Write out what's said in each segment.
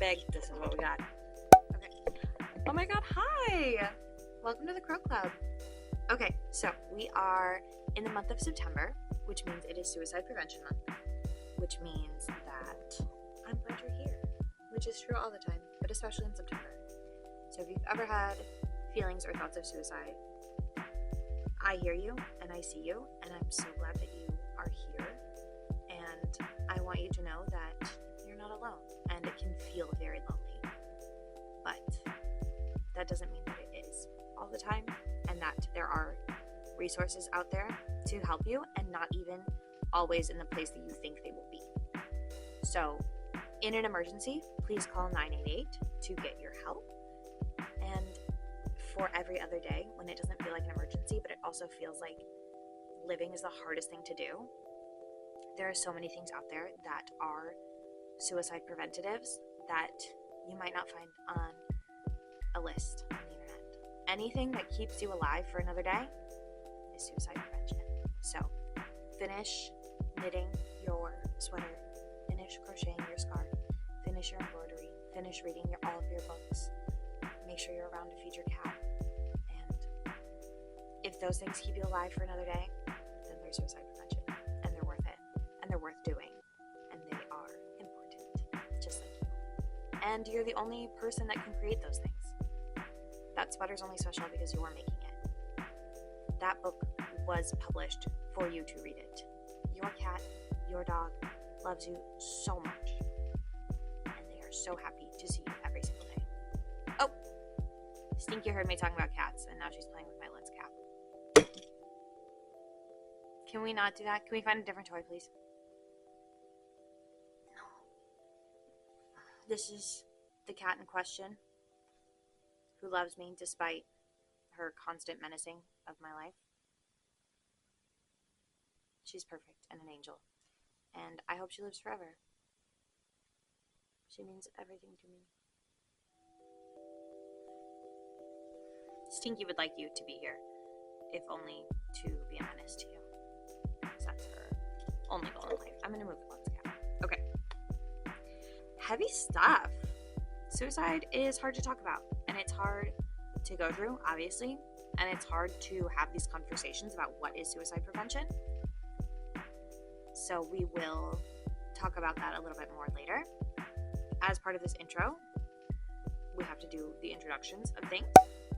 big. This is what we got. Okay. Oh my god, hi! Welcome to the Crow Club. Okay, so we are in the month of September, which means it is Suicide Prevention Month, which means that I'm glad you're here, which is true all the time, but especially in September. So if you've ever had feelings or thoughts of suicide, I hear you and I see you, and I'm so glad that you are here. And I want you to know that you're not alone, and it can feel very lonely. But that doesn't mean that it is all the time, and that there are resources out there to help you, and not even always in the place that you think they will be. So, in an emergency, please call 988 to get your help. And for every other day, when it doesn't feel like an emergency, but it also feels like living is the hardest thing to do, there are so many things out there that are suicide preventatives that you might not find on a list on the internet. Anything that keeps you alive for another day is suicide prevention. So, finish knitting your sweater, finish crocheting your scarf, finish your embroidery, finish reading all of your books, make sure you're around to feed your cat, and if those things keep you alive for another day, then they're suicide prevention, and they're worth it, and they're worth doing, and they are important, just like you. And you're the only person that can create those things. That sweater's only special because you are making it. That book was published for you to read it. Your cat, your dog, loves you so much, and they are so happy to see you every single day. Oh! Stinky heard me talking about cats, and now she's playing with my lens cap. Can we not do that? Can we find a different toy, please? No. This is the cat in question, who loves me despite her constant menacing of my life. She's perfect and an angel, and I hope she lives forever. She means everything to me. Stinky would like you to be here, if only to be a menace to you. Because that's her only goal in life. I'm going to move the lens cap. Okay. Heavy stuff. Suicide is hard to talk about, and it's hard to go through, obviously, and it's hard to have these conversations about what is suicide prevention. So we will talk about that a little bit more later. As part of this intro, we have to do the introductions of things.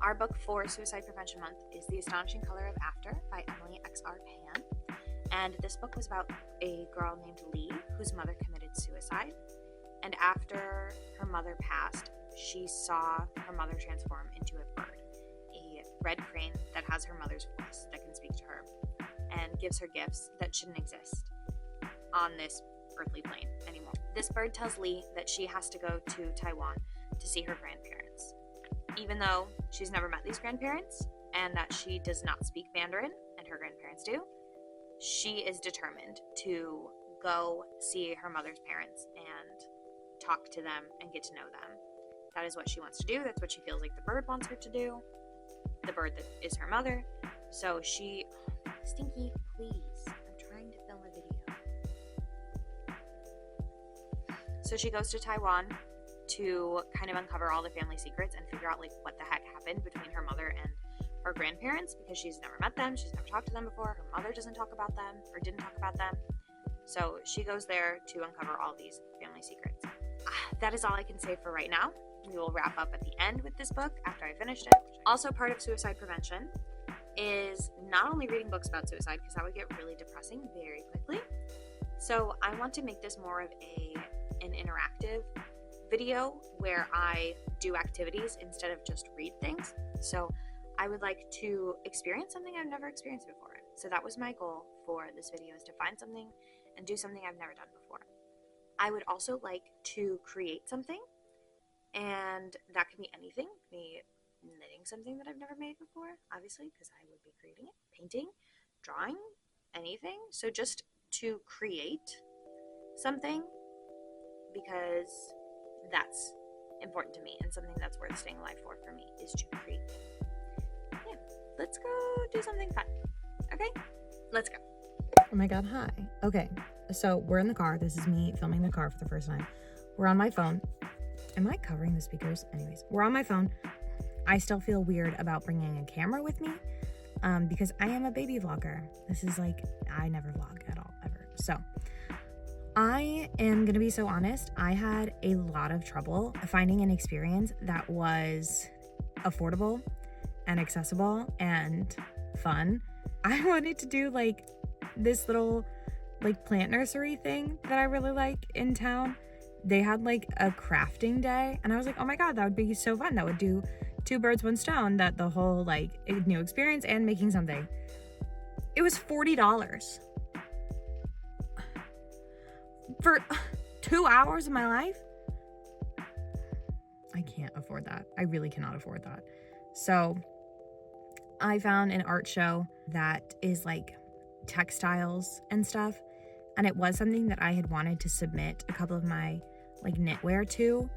Our book for Suicide Prevention Month is The Astonishing Color of After by Emily X.R. Pan. And this book was about a girl named Lee whose mother committed suicide. And after her mother passed, she saw her mother transform into a bird, a red crane that has her mother's voice that can speak to her and gives her gifts that shouldn't exist on this earthly plane anymore. This bird tells Lee that she has to go to Taiwan to see her grandparents, even though she's never met these grandparents and that she does not speak Mandarin and her grandparents do. She is determined to go see her mother's parents and talk to them and get to know them. That is what she wants to do. That's what she feels like the bird wants her to do. The bird that is her mother. So she... Stinky, please. I'm trying to film a video. So she goes to Taiwan to kind of uncover all the family secrets and figure out like what the heck happened between her mother and her grandparents, because she's never met them, she's never talked to them before, her mother doesn't talk about them or didn't talk about them. So she goes there to uncover all these family secrets. That is all I can say for right now. We will wrap up at the end with this book after I finished it. Also, part of suicide prevention is not only reading books about suicide, because that would get really depressing very quickly. So I want to make this more of an interactive video where I do activities instead of just read things. So I would like to experience something I've never experienced before. So that was my goal for this video, is to find something and do something I've never done before. I would also like to create something, and that can be anything. It can be knitting something that I've never made before, obviously, because I would be creating it, painting, drawing, anything. So just to create something, because that's important to me, and something that's worth staying alive for me is to create. Yeah, let's go do something fun. Okay, let's go. Oh my god, hi. Okay, so we're in the car. This is me filming the car for the first time. We're on my phone. Am I covering the speakers? Anyways, we're on my phone. I still feel weird about bringing a camera with me because I am a baby vlogger. This is like, I never vlog at all, ever. So I am gonna be so honest. I had a lot of trouble finding an experience that was affordable and accessible and fun. I wanted to do like this little like plant nursery thing that I really like in town. They had like a crafting day and I was like, oh my god, that would be so fun. That would do two birds, one stone, that the whole like new experience and making something. It was $40 for 2 hours of my life. I can't afford that. I really cannot afford that. So I found an art show that is like textiles and stuff, and it was something that I had wanted to submit a couple of my like knitwear to,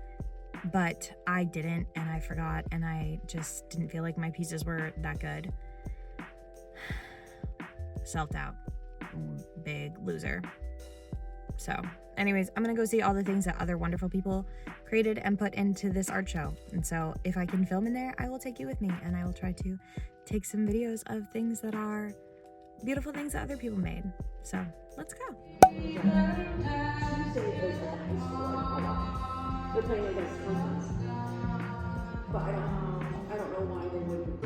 but I didn't, and I forgot, and I just didn't feel like my pieces were that good. Self-doubt. Big loser. So anyways, I'm gonna go see all the things that other wonderful people created and put into this art show. And so if I can film in there, I will take you with me, and I will try to take some videos of things that are beautiful things that other people made. So let's go. Tuesday is at the high school in Hawaii. They're playing against Kansas. But I don't know why they wouldn't.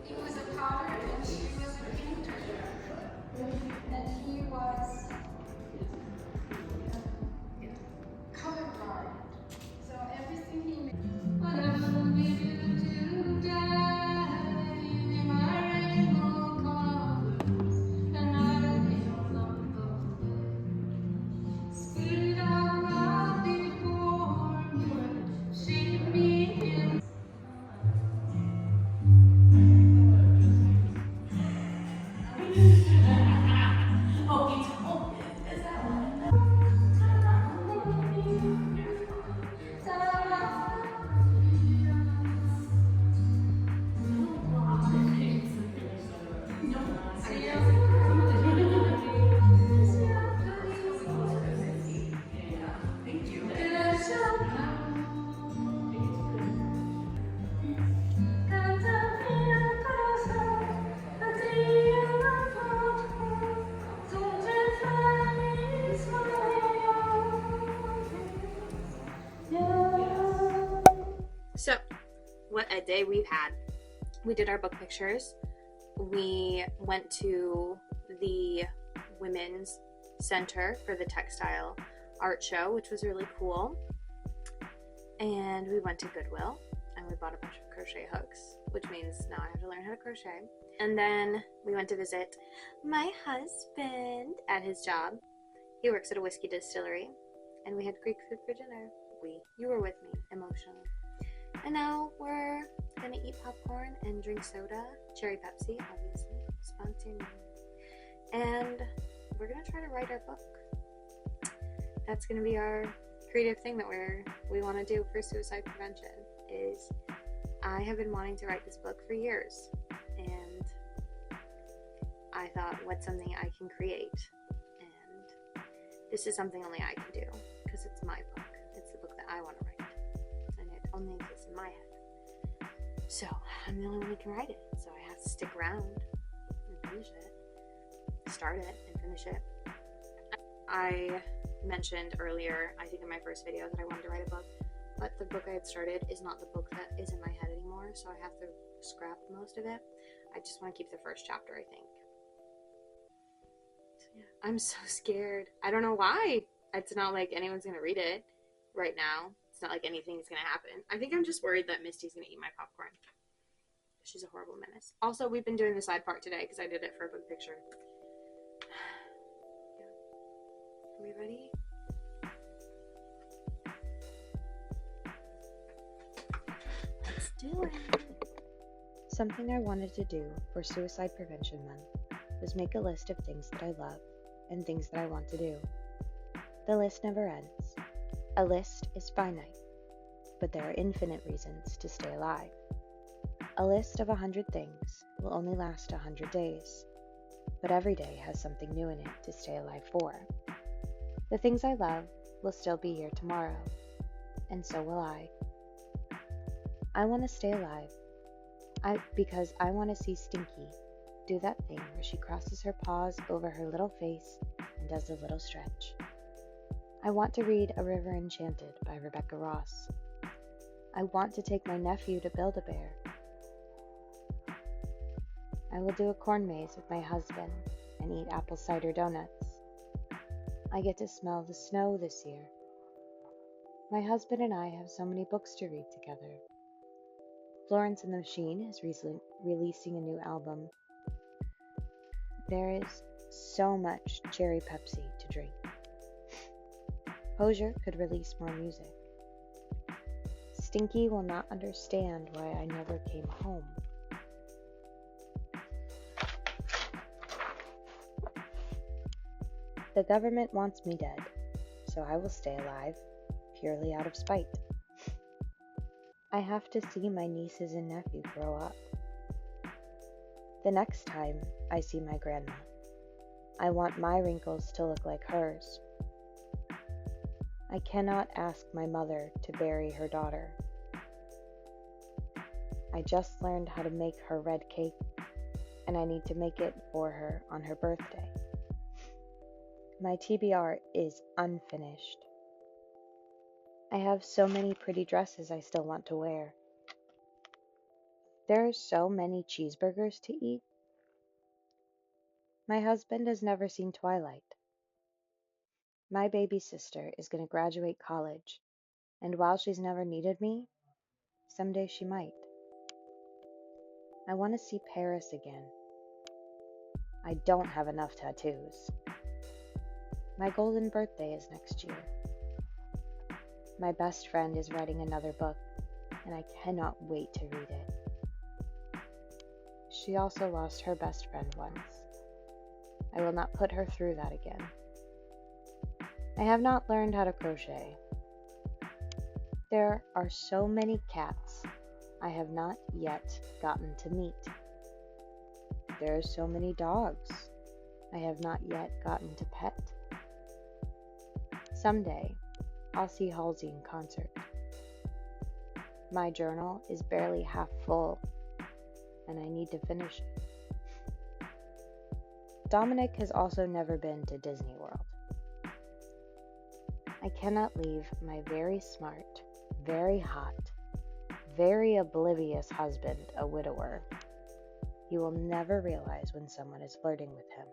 He was a potter and she was a painter. And he was colorblind. So everything he made. What I will do today, in my rainbow colors, and I will love the Spirit of God before me, shape me in. So, what a day we've had. We did our book pictures. We went to the Women's Center for the Textile Art Show, which was really cool. And we went to Goodwill and we bought a bunch of crochet hooks, which means now I have to learn how to crochet. And then we went to visit my husband at his job. He works at a whiskey distillery, and we had Greek food for dinner. You were with me emotionally. And now we're gonna eat popcorn and drink soda, cherry Pepsi, obviously, spontaneous. And we're gonna try to write our book. That's gonna be our creative thing that we want to do for suicide prevention. Is I have been wanting to write this book for years, and I thought, what's something I can create? And this is something only I can do because it's my book. It's the book that I want to write, and it only exists in my head. So I'm the only one who can write it. So I have to stick around and finish it, start it and finish it. I mentioned earlier, I think in my first video, that I wanted to write a book, but the book I had started is not the book that is in my head anymore, so I have to scrap most of it. I just want to keep the first chapter, I think. So yeah, I'm so scared. I don't know why. It's not like anyone's gonna read it right now. It's not like anything's gonna happen. I think I'm just worried that Misty's gonna eat my popcorn. She's a horrible menace. Also, we've been doing the side part today because I did it for a book picture. Are we ready? Let's do it. Something I wanted to do for Suicide Prevention Month was make a list of things that I love and things that I want to do. The list never ends. A list is finite, but there are infinite reasons to stay alive. A list of 100 things will only last 100 days, but every day has something new in it to stay alive for. The things I love will still be here tomorrow, and so will I. I want to stay alive. Because I want to see Stinky do that thing where she crosses her paws over her little face and does a little stretch. I want to read A River Enchanted by Rebecca Ross. I want to take my nephew to Build-A-Bear. I will do a corn maze with my husband and eat apple cider donuts. I get to smell the snow this year. My husband and I have so many books to read together. Florence and the Machine is releasing a new album. There is so much cherry Pepsi to drink. Hosier could release more music. Stinky will not understand why I never came home. The government wants me dead, so I will stay alive, purely out of spite. I have to see my nieces and nephew grow up. The next time I see my grandma, I want my wrinkles to look like hers. I cannot ask my mother to bury her daughter. I just learned how to make her red cake, and I need to make it for her on her birthday. My TBR is unfinished. I have so many pretty dresses I still want to wear. There are so many cheeseburgers to eat. My husband has never seen Twilight. My baby sister is going to graduate college, and while she's never needed me, someday she might. I want to see Paris again. I don't have enough tattoos. My golden birthday is next year. My best friend is writing another book, and I cannot wait to read it. She also lost her best friend once. I will not put her through that again. I have not learned how to crochet. There are so many cats I have not yet gotten to meet. There are so many dogs I have not yet gotten to pet. Someday, I'll see Halsey in concert. My journal is barely half full, and I need to finish it. Dominic has also never been to Disney World. I cannot leave my very smart, very hot, very oblivious husband a widower. He will never realize when someone is flirting with him.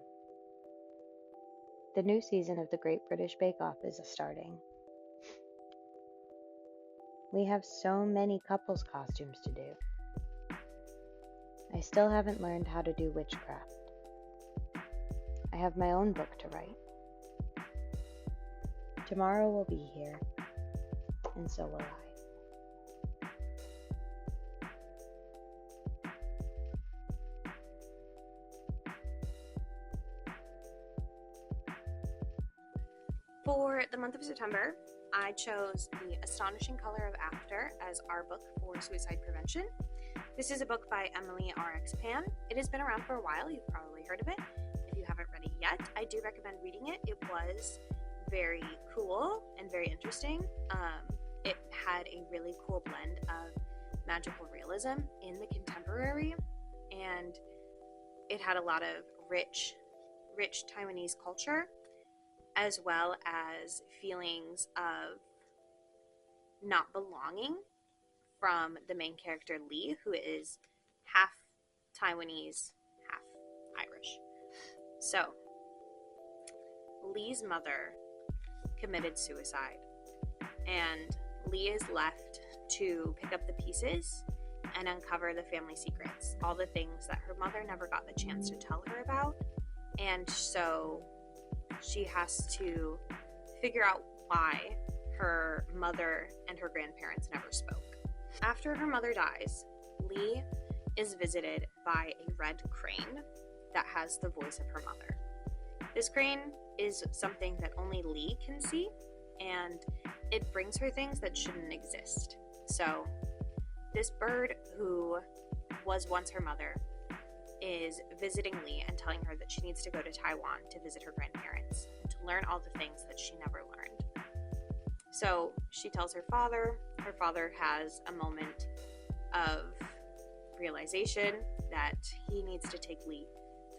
The new season of the Great British Bake Off is starting. We have so many couples costumes to do. I still haven't learned how to do witchcraft. I have my own book to write. Tomorrow will be here, and so will I. For the month of September, I chose The Astonishing Color of After as our book for suicide prevention. This is a book by Emily R.X. Pan. It has been around for a while. You've probably heard of it. If you haven't read it yet, I do recommend reading it. It was very cool and very interesting. It had a really cool blend of magical realism in the contemporary, and it had a lot of rich Taiwanese culture, as well as feelings of not belonging from the main character Lee, who is half Taiwanese, half Irish. So, Lee's mother committed suicide, and Lee is left to pick up the pieces and uncover the family secrets, all the things that her mother never got the chance to tell her about, and so she has to figure out why her mother and her grandparents never spoke. After her mother dies, Lee is visited by a red crane that has the voice of her mother. This crane is something that only Lee can see, and it brings her things that shouldn't exist. So, this bird, who was once her mother, is visiting Lee and telling her that she needs to go to Taiwan to visit her grandparents, to learn all the things that she never learned. So she tells her father has a moment of realization that he needs to take Lee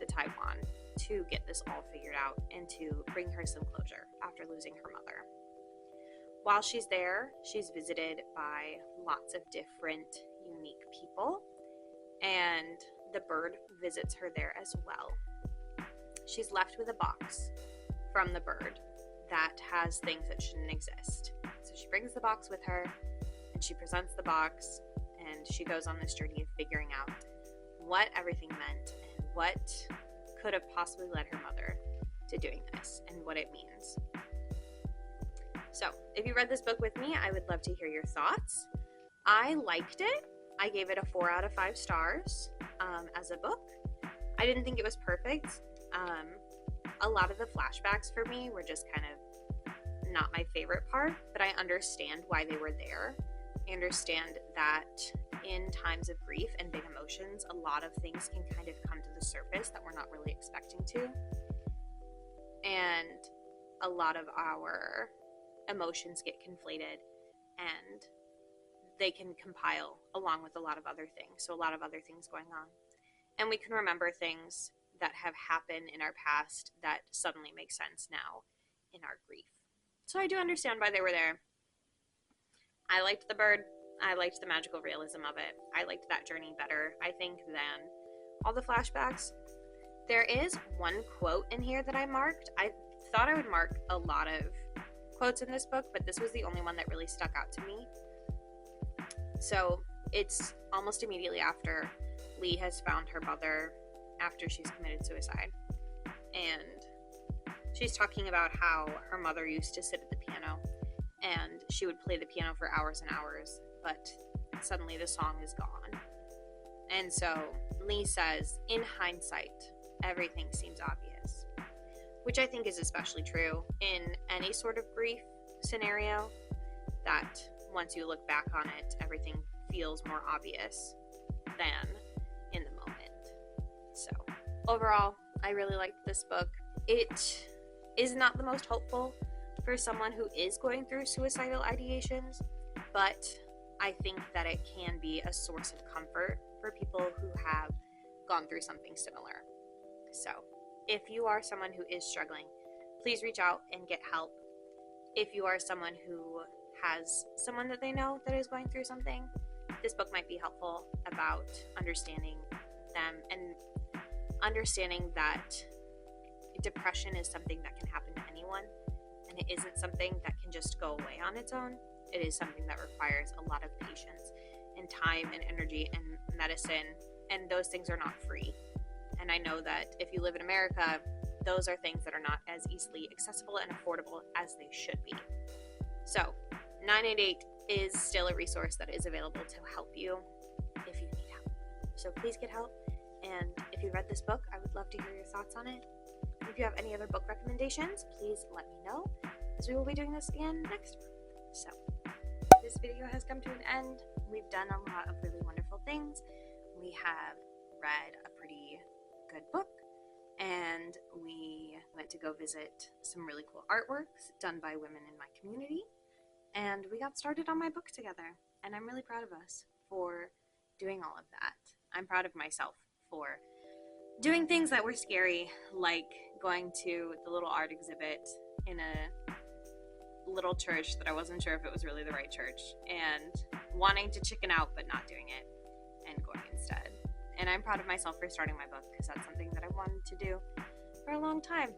to Taiwan to get this all figured out and to bring her some closure after losing her mother. While she's there, she's visited by lots of different unique people, and the bird visits her there as well. She's left with a box from the bird that has things that shouldn't exist. So she brings the box with her, and she presents the box, and she goes on this journey of figuring out what everything meant and what could have possibly led her mother to doing this and what it means. So, if you read this book with me, I would love to hear your thoughts. I liked it. I gave it a 4 out of 5 stars as a book. I didn't think it was perfect. A lot of the flashbacks for me were just kind of not my favorite part, but I understand why they were there. I understand that in times of grief and big emotions, a lot of things can kind of come to the surface that we're not really expecting to. And a lot of our emotions get conflated and they can compile along with a lot of other things. So a lot of other things going on. And we can remember things that have happened in our past that suddenly make sense now in our grief. So I do understand why they were there. I liked the bird. I liked the magical realism of it. I liked that journey better, I think, than all the flashbacks. There is one quote in here that I marked. I thought I would mark a lot of quotes in this book, but this was the only one that really stuck out to me. So it's almost immediately after Lee has found her mother after she's committed suicide. And she's talking about how her mother used to sit at the piano and she would play the piano for hours and hours, but suddenly the song is gone. And so Lee says, in hindsight, everything seems obvious, which I think is especially true in any sort of grief scenario, that once you look back on it, everything feels more obvious than in the moment. So overall, I really liked this book. It is not the most hopeful for someone who is going through suicidal ideations, but I think that it can be a source of comfort for people who have gone through something similar. So if you are someone who is struggling, please reach out and get help. If you are someone who has someone that they know that is going through something, this book might be helpful about understanding them and understanding that depression is something that can happen to anyone, and it isn't something that can just go away on its own. It is something that requires a lot of patience and time and energy and medicine, and those things are not free. And I know that if you live in America, those are things that are not as easily accessible and affordable as they should be. So 988 is still a resource that is available to help you if you need help. So please get help. And if you read this book, I would love to hear your thoughts on it. If you have any other book recommendations, please let me know, as we will be doing this again next month. So this video has come to an end. We've done a lot of really wonderful things. We have read a pretty good book, and we went to go visit some really cool artworks done by women in my community, and we got started on my book together, and I'm really proud of us for doing all of that. I'm proud of myself for doing things that were scary, like going to the little art exhibit in a little church that I wasn't sure if it was really the right church, and wanting to chicken out but not doing it and going instead. And I'm proud of myself for starting my book, because that's something that I wanted to do for a long time,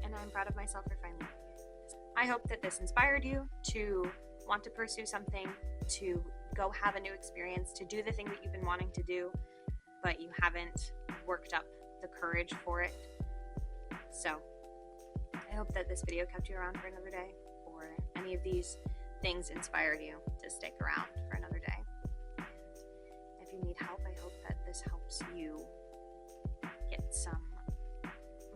and I'm proud of myself for finally doing it. I hope that this inspired you to want to pursue something, to go have a new experience, to do the thing that you've been wanting to do, but you haven't worked up the courage for it. So I hope that this video kept you around for another day, or any of these things inspired you to stick around for another day. And if you need help, I hope that this helps you get some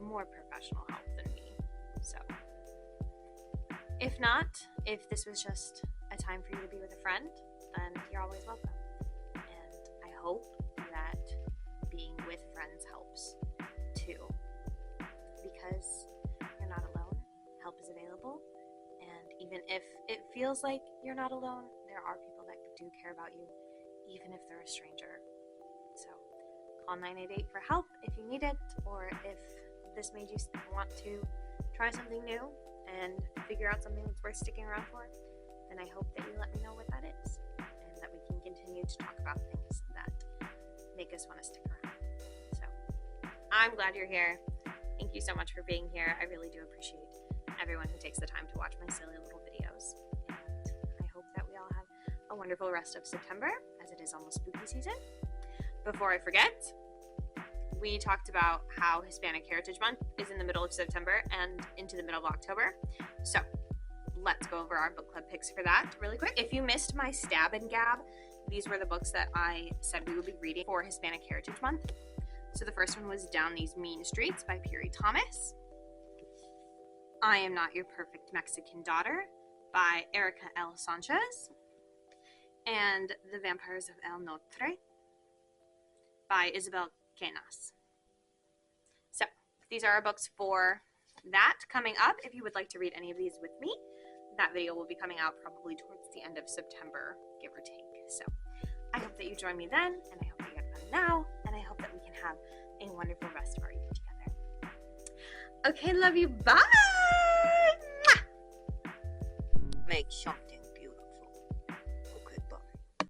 more professional help than me. So if not, if this was just a time for you to be with a friend, then you're always welcome. And I hope that being with friends helps too, because you're not alone. Help is available, and even if it feels like you're not alone, there are people that do care about you, even if they're a stranger. So call 988 for help if you need it, or if this made you want to try something new and figure out something that's worth sticking around for, then I hope that you let me know what that is, and that we can continue to talk about things that make us want to stick around. So I'm glad you're here. Thank you so much for being here. I really do appreciate everyone who takes the time to watch my silly little videos. And I hope that we all have a wonderful rest of September, as it is almost spooky season. Before I forget, we talked about how Hispanic Heritage Month is in the middle of September and into the middle of October. So let's go over our book club picks for that really quick. If you missed my Stab and Gab, these were the books that I said we would be reading for Hispanic Heritage Month. So the first one was Down These Mean Streets by Piri Thomas. I Am Not Your Perfect Mexican Daughter by Erica L. Sanchez. And The Vampires of El Norte by Isabel Canas. So these are our books for that coming up. If you would like to read any of these with me, that video will be coming out probably towards the end of September, give or take. So I hope that you join me then, and I hope that you have fun now, and I hope that we can have a wonderful rest of our year together. Okay, love you. Bye!